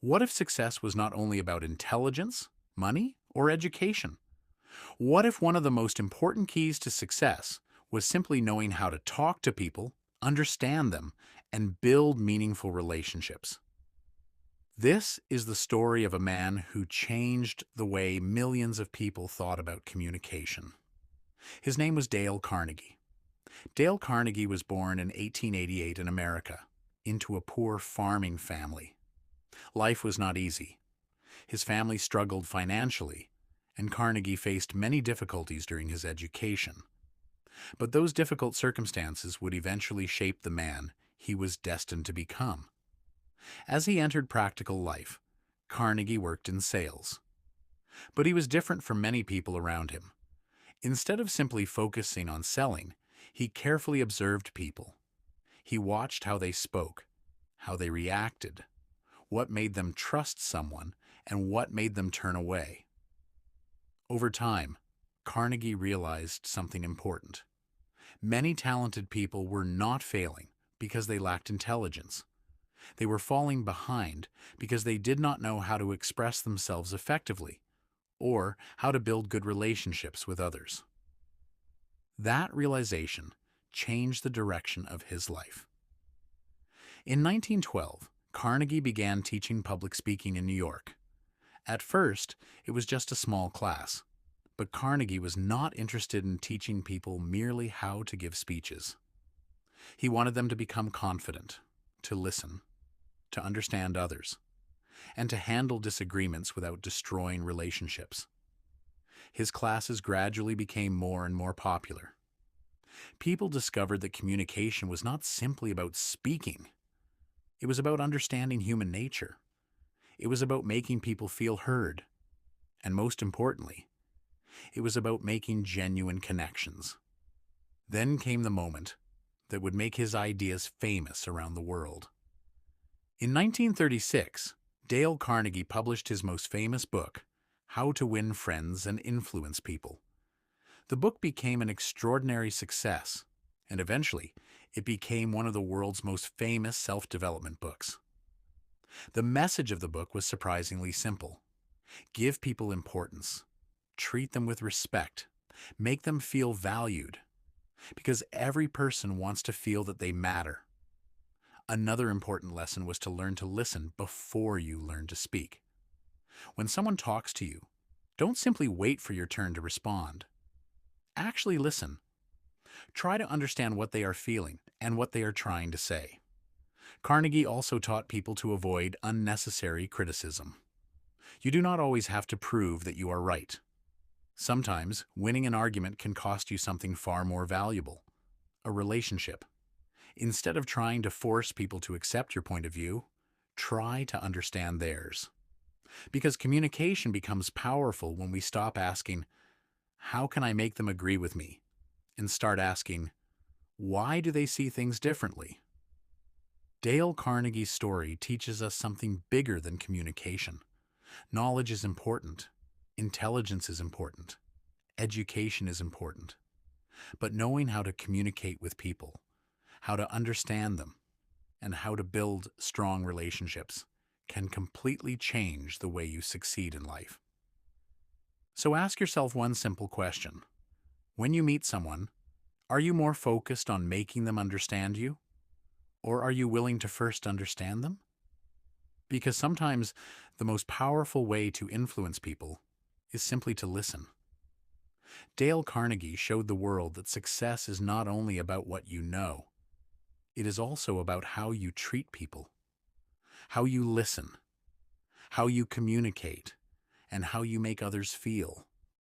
What if success was not only about intelligence, money, or education? What if one of the most important keys to success was simply knowing how to talk to people, understand them, and build meaningful relationships? This is the story of a man who changed the way millions of people thought about communication. His name was Dale Carnegie. Dale Carnegie was born in 1888 in America, into a poor farming family. Life was not easy. His family struggled financially, and Carnegie faced many difficulties during his education. But those difficult circumstances would eventually shape the man he was destined to become. As he entered practical life, Carnegie worked in sales. But he was different from many people around him. Instead of simply focusing on selling, he carefully observed people. He watched how they spoke, how they reacted, what made them trust someone, and what made them turn away. Over time, Carnegie realized something important. Many talented people were not failing because they lacked intelligence. They were falling behind because they did not know how to express themselves effectively or how to build good relationships with others. That realization changed the direction of his life. In 1912, Carnegie began teaching public speaking in New York. At first, it was just a small class, but Carnegie was not interested in teaching people merely how to give speeches. He wanted them to become confident, to listen, to understand others, and to handle disagreements without destroying relationships. His classes gradually became more and more popular. People discovered that communication was not simply about speaking. It was about understanding human nature. It was about making people feel heard. And most importantly, it was about making genuine connections. Then came the moment that would make his ideas famous around the world. In 1936, Dale Carnegie published his most famous book, How to Win Friends and Influence People. The book became an extraordinary success, and eventually, it became one of the world's most famous self-development books. The message of the book was surprisingly simple. Give people importance. Treat them with respect. Make them feel valued. Because every person wants to feel that they matter. Another important lesson was to learn to listen before you learn to speak. When someone talks to you, don't simply wait for your turn to respond. Actually listen. Try to understand what they are feeling and what they are trying to say. Carnegie also taught people to avoid unnecessary criticism. You do not always have to prove that you are right. Sometimes, winning an argument can cost you something far more valuable, a relationship. Instead of trying to force people to accept your point of view, try to understand theirs. Because communication becomes powerful when we stop asking, "How can I make them agree with me?" and start asking, "Why do they see things differently?" Dale Carnegie's story teaches us something bigger than communication. Knowledge is important. Intelligence is important. Education is important. But knowing how to communicate with people, how to understand them, and how to build strong relationships can completely change the way you succeed in life. So ask yourself one simple question. When you meet someone, are you more focused on making them understand you? Or are you willing to first understand them? Because sometimes the most powerful way to influence people is simply to listen. Dale Carnegie showed the world that success is not only about what you know, it is also about how you treat people, how you listen, how you communicate, and how you make others feel.